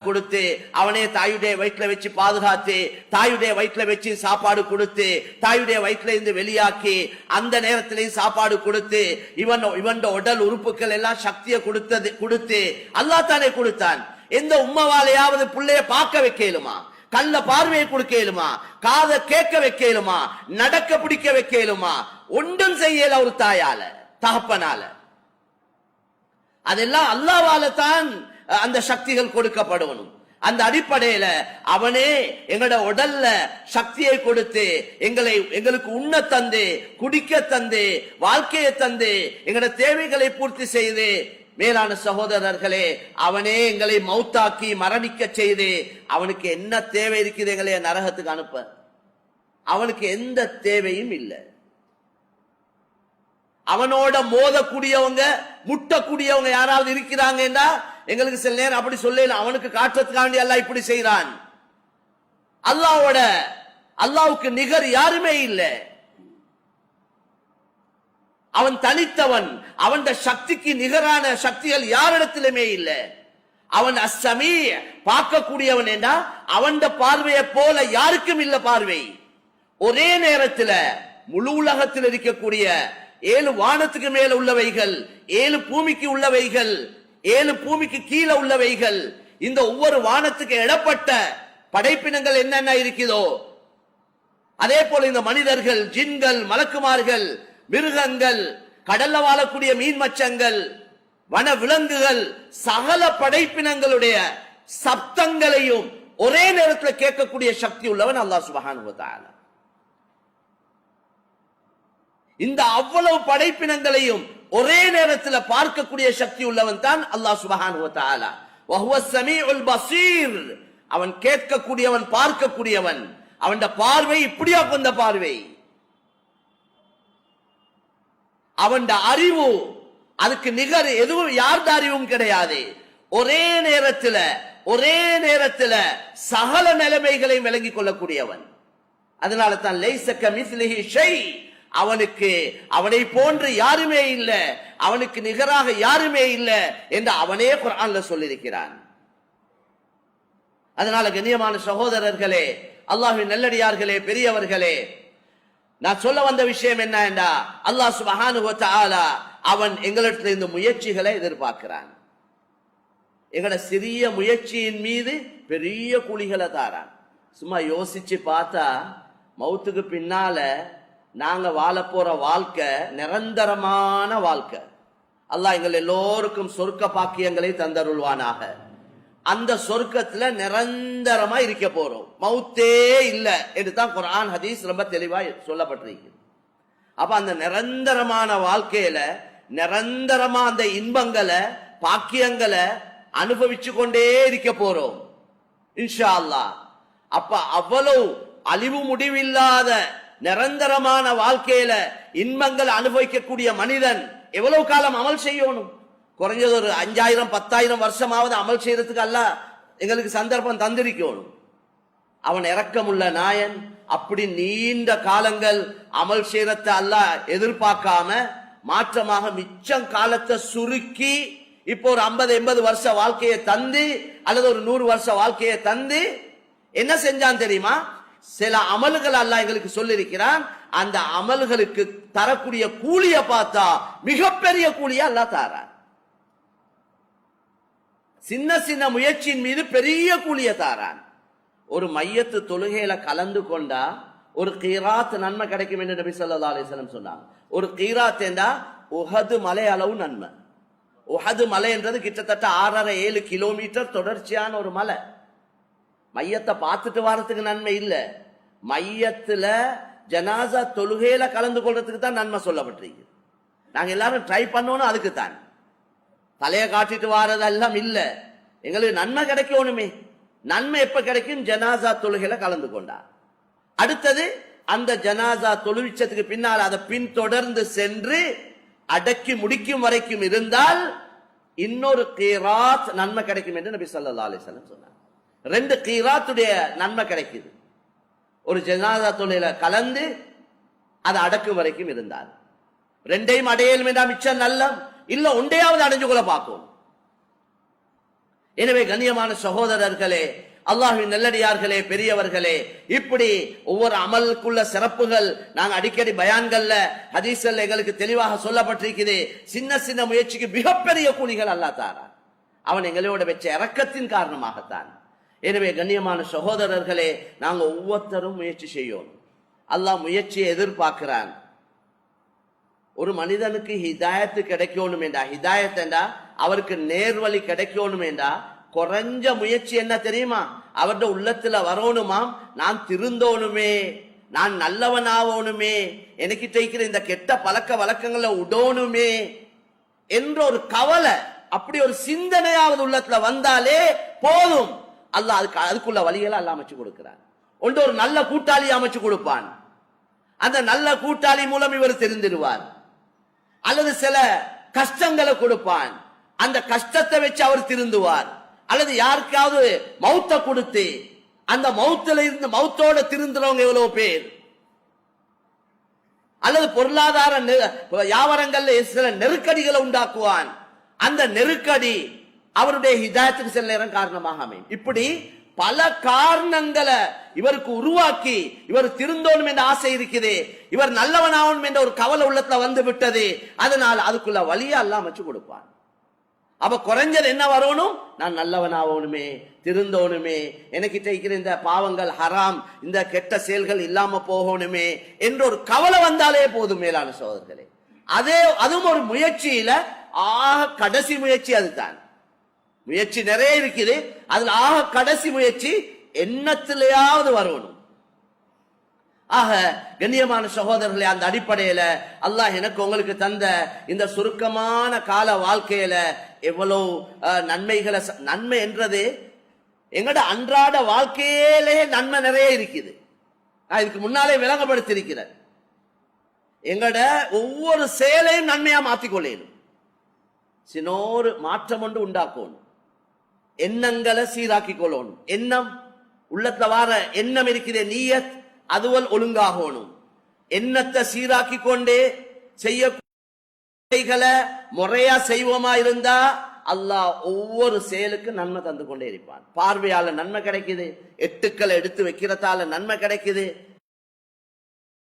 கொடுத்து அவனே தாயுடைய வயிற்றுல வச்சு பாதுகாத்து தாயுடைய வயிற்றுல வச்சு சாப்பாடு கொடுத்து தாயுடைய வயிற்றுல இருந்து வெளியாக்கி அந்த நேரத்திலையும் சாப்பாடு கொடுத்து இவன் உடல் உறுப்புகள் எல்லாம் சக்தியை கொடுத்து அல்லாஹ் தானே கொடுத்தான். எந்த உம்மவாலையாவது பிள்ளைய பார்க்க வைக்கலுமா, கல்ல பார்வையை கொடுக்கலுமா, காதை கேட்க வைக்கலுமா, நடக்க பிடிக்க வைக்கலுமா? ஒன்றும் செய்யல ஒரு தாயால தகப்பனால. அதெல்லாம் அல்லாஹ்வால தான் அந்த சக்திகள் கொடுக்கப்படணும். அந்த அடிப்படையில அவனே எங்களோட உடல்ல சக்தியை கொடுத்து எங்களுக்கு உண்ண தந்து குடிக்க தந்து வாழ்க்கையை தந்து எங்களோட தேவைகளை பூர்த்தி செய்து, மேலான சகோதரர்களே, அவனே எங்களை மௌத்தாக்கி மரணிக்க செய்து அவனுக்கு என்ன தேவை இருக்குது எங்களை நரகத்துக்கு அனுப்ப? அவனுக்கு எந்த தேவையும் இல்லை. அவனோட மோதக்கூடியவங்க முட்டக்கூடியவங்க யாராவது இருக்கிறாங்கன்னா எங்களுக்கு சில நேரம் அப்படி சொல்லல, அவனுக்கு காட்டுறதுக்காண்டி அல்லாஹ் இப்படி செய்யறான். அல்லாஹ்வுக்கு நிகர் யாருமே இல்லை. அவன் தனித்தவன். அவன் சக்திக்கு நிகரான சக்திகள் யாரிடத்திலுமே இல்லை. அவன் அஸ்ஸமீ, பார்க்கக்கூடியவன் என்றா அவன் பார்வையை போல யாருக்கும் இல்ல பார்வை. ஒரே நேரத்தில் முழு உலகத்தில் இருக்கக்கூடிய 7 வானத்துக்கு மேல உள்ளவைகள், 7 பூமிக்கு உள்ளவைகள், 7 பூமிக்கு கீழே உள்ளவைகள், இந்த ஒவ்வொரு வானத்துக்கு இடப்பட்ட படைப்பினங்கள் என்னென்ன இருக்குதோ அதே போல இந்த மனிதர்கள், ஜின்கள், மலக்குமார்கள், மிருகங்கள், கடல்ல வாழக்கூடிய மீன் மச்சங்கள், வன விலங்குகள், சகல படைப்பினங்களுடைய சப்தங்களையும் ஒரே நேரத்தில் கேட்கக்கூடிய சக்தி உள்ளவன் அல்லாஹ் சுப்ஹானஹு வ தஆலா. இந்த அவ்வளவு படைப்பினங்களையும் ஒரே நேரத்தில் பார்க்கக்கூடிய சக்தி உள்ளவன் தான் அல்லாஹ் சுப்ஹானஹு வ தஆலா. வஹுவஸ் ஸமீஉல் பஸீர், அவன் கேட்கக்கூடியவன், பார்க்கக்கூடியவன். அவன் பார்வை இப்படியா கொண்ட பார்வை. அவன் அறிவு அதுக்கு நிகர் எதுவும் யார்த அறிவும் கிடையாது. ஒரே நேரத்தில் சகல நிலைமைகளையும் விளங்கிக் கொள்ளக்கூடியவன். அதனால தான் லைஸ கமிஸ்லிஹி ஷை, அவனை போன்று யாருமே இல்லை, அவனுக்கு நிகராக யாருமே இல்லை என்று அவனே குர்ஆன்ல சொல்லியிருக்கிறான். அதனால கண்ணியமான சகோதரர்களே, அல்லாஹ்வின் நல்லடியார்களே, பெரியவர்களே, நான் சொல்ல வந்த விஷயம் என்ன என்றா, அல்லாஹ் சுப்ஹானஹு வ தஆலா அவன் எங்களிடத்தில் இந்த முயற்சிகளை எதிர்பார்க்கிறான். எங்களோட சிறிய முயற்சியின் மீது பெரிய கூலிகளை தாரான். சும்மா யோசிச்சு பார்த்தா மௌத்துக்கு பின்னால நாங்க வாழ போற வாழ்க்கை நிரந்தரமான வாழ்க்கை. அல்லாஹ் எங்கள் எல்லோருக்கும் சொர்க்க பாக்கியங்களை தந்தருள்வானாக. அந்த சொர்க்கத்துல நிரந்தரமா இருக்க போறோம், மௌத்தே இல்லை என்று தான் குர்ஆன் ஹதீஸ் ரொம்ப தெளிவா சொல்லப்பட்டிருக்கு. அப்ப அந்த நிரந்தரமான வாழ்க்கையில நிரந்தரமா அந்த இன்பங்களை பாக்கியங்களை அனுபவிச்சு கொண்டே இருக்க போறோம் இன்ஷா அல்லாஹ். அப்ப அவ்வளவு அழிவு முடிவில்லாத நிரந்தரமான வாழ்க்கையில இன்பங்கள் அனுபவிக்கக்கூடிய மனிதன் எவ்வளவு காலம் அமல் செய்யணும்? குறைஞ்சது ஒரு 5000-10,000 வருஷமாவது அமல் செய்யறதுக்கு அல்லாஹ் எங்களுக்கு சந்தர்ப்பம் தந்திருக்கணும். அவன் இரக்கமுள்ள நாயன். அப்படி நீண்ட காலங்கள் அமல் செய்யறத அல்லாஹ் எதிர்பார்க்காம மாற்றமாக மிச்சம் காலத்தை சுருக்கி இப்போ ஒரு 50-80 வருஷ வாழ்க்கையை தந்து அல்லது ஒரு 100 வருஷ வாழ்க்கையை தந்து என்ன செஞ்சான் தெரியுமா? சில அமல்கள் அல்லாஹ் எங்களுக்கு சொல்லியிருக்கிறான். அந்த அமல்களுக்கு தரக்கூடிய கூலிய பார்த்தா மிகப்பெரிய கூலியா அல்லாஹ் தாரான். சின்ன சின்ன முயற்சியின் மீது பெரிய கூலிய தாரான். ஒரு மையத்து தொழுகையில கலந்து கொண்டா ஒரு கீராத் நன்மை கிடைக்கும் என்று நபி ஸல்லல்லாஹு அலைஹி வஸல்லம் சொன்னாங்க. ஒரு கீராத் என்றா உஹது மலை அளவு நன்மை. உஹது மலை என்றது கிட்டத்தட்ட 6.5-7 கிலோமீட்டர் தொடர்ச்சியான ஒரு மலை. மையத்தை பார்த்துட்டு வரதுக்கு நன்மை இல்லை, மையத்துல ஜனாசா தொழுகையில கலந்து கொள்றதுக்கு தான் நன்மை சொல்லப்பட்டிருக்கு. நாங்க எல்லாரும் ட்ரை பண்ணோம், அதுக்கு தான் தலையை காட்டிட்டு வாரதெல்லாம் இல்ல. எங்களுக்கு நன்மை கிடைக்கணுமே. நன்மை எப்ப கிடைக்கும்? ஜனாசா தொழுகையில கலந்து கொண்டா. அடுத்தது அந்த ஜனாசா தொழுவிச்சதுக்கு பின்னால் அதை பின்தொடர்ந்து சென்று அடக்கி முடிக்கும் வரைக்கும் இருந்தால் இன்னொரு கீராத் நன்மை கிடைக்கும் என்று நபி ஸல்லல்லாஹு அலைஹி வஸல்லம் சொன்னார். 2 கீராத்துடைய நன்மை கிடைக்குது. ஒரு ஜனாசா தொழுகையில கலந்து அதை அடக்கும் வரைக்கும் இருந்தால். 2ஐயும் அடையலும் என்றா மிச்சம் நல்ல இல்ல, ஒன்றையாவது அடைஞ்சு கொள்ள பார்க்கும். எனவே கண்ணியமான சகோதரர்களே, அல்லாஹ்வின் நல்லடியார்களே, பெரியவர்களே, இப்படி ஒவ்வொரு அமலுக்குள்ள சிறப்புகள் நாங்க அடிக்கடி பயான்கள்ல ஹதீஸ்ல எங்களுக்கு தெளிவாக சொல்லப்பட்டிருக்குது. சின்ன சின்ன முயற்சிக்கு மிகப்பெரிய கூலிகள் அல்லாஹ் தாரான். அவன் எங்களோட வச்ச இரக்கத்தின் காரணமாகத்தான். எனவே கண்ணியமான சகோதரர்களே, நாங்க ஒவ்வொருத்தரும் முயற்சி செய்யணும். அல்லாஹ் முயற்சியை எதிர்பார்க்கிறான். ஒரு மனிதனுக்கு ஹிதாயத்து கிடைக்கணும் என்றா, ஹிதாயத் என்றா அவருக்கு நேர்வழி கிடைக்கணும் என்றா குறைஞ்ச முயற்சி என்ன தெரியுமா? அவருடைய உள்ளத்துல வரணுமாம், நான் திருந்தோணுமே, நான் நல்லவனாகணுமே, எனக்கு இருக்கிற இந்த கெட்ட பழக்க வழக்கங்களை உடோணுமே என்ற ஒரு கவலை, அப்படி ஒரு சிந்தனையாவது உள்ளத்துல வந்தாலே போதும். அல்லாஹ் அதுக்குள்ள வழிகளை அல்லாஹ் அமைச்சு கொடுக்கிறான். ஒன்று ஒரு நல்ல கூட்டாளி அமைச்சு கொடுப்பான். அந்த நல்ல கூட்டாளி மூலம் இவர் தெரிந்திருவார். அல்லது சில கஷ்டங்களை கொடுப்பான், அந்த கஷ்டத்தை வச்சு அவர் திருந்துவார். அல்லது யாருக்காவது மௌத்த கொடுத்து அந்த மௌத்துல இருந்து மௌத்தோட திருந்துறவங்க எவ்வளவு பேர். அல்லது பொருளாதார வியாபாரங்கள்ல சில நெருக்கடிகளை உண்டாக்குவான். அந்த நெருக்கடி அவருடைய ஹிதாயத்துக்கு சில நேரம் காரணமாக அமையும். இப்படி பல காரணங்களை இவருக்கு உருவாக்கி இவர் திருந்தோணும் என்ற ஆசை இருக்குது, இவர் நல்லவனாகணும் என்ற ஒரு கவலை உள்ளத்துல வந்து விட்டது. அதனால அதுக்குள்ள வழியா எல்லாம் வச்சு கொடுப்பான். அப்ப குறைஞ்சது என்ன வரணும்? நான் நல்லவனாகணுமே, திருந்தோணுமே, எனக்கு இருக்கிற இந்த பாவங்கள் ஹராம், இந்த கெட்ட செயல்கள் இல்லாம போகணுமே என்ற ஒரு கவலை வந்தாலே போதும். மேலான சகோதரர்களே, அதுவும் ஒரு முயற்சியில ஆக கடைசி முயற்சி அதுதான். முயற்சி நிறைய இருக்குது, அதுல ஆக கடைசி முயற்சி எண்ணத்திலேயாவது வரணும். ஆக கண்ணியமான சகோதரர்களே, அந்த அடிப்படையில அல்லாஹ் எனக்கு உங்களுக்கு தந்த இந்த சுருக்கமான கால வாழ்க்கையில எவ்வளவு நன்மைகளை, நன்மை என்றது எங்கட அன்றாட வாழ்க்கையிலே நன்மை நிறைய இருக்குது. நான் இதுக்கு முன்னாலே விளங்கப்படுத்திருக்கிறேன். எங்கட ஒவ்வொரு செயலையும் நன்மையா மாத்திக்கொள்ளணும். சின்னோரு மாற்றம் ஒன்று உண்டாக்கணும். எண்ணங்களை சீராக்கி கொள்ளணும். எண்ணம் உள்ளத்துல வார எண்ணம் இருக்கிற நீயத் அதுவல் ஒழுங்காகணும். எண்ணத்தை சீராக்கி கொண்டே செய்யகளை முறையா செய்வோமா இருந்தா அல்லாஹ் ஒவ்வொரு செயலுக்கு நன்மை தந்து கொண்டே இருப்பான். பார்வையால நன்மை கிடைக்குது, எட்டுக்களை எடுத்து வைக்கிறதால நன்மை கிடைக்குது,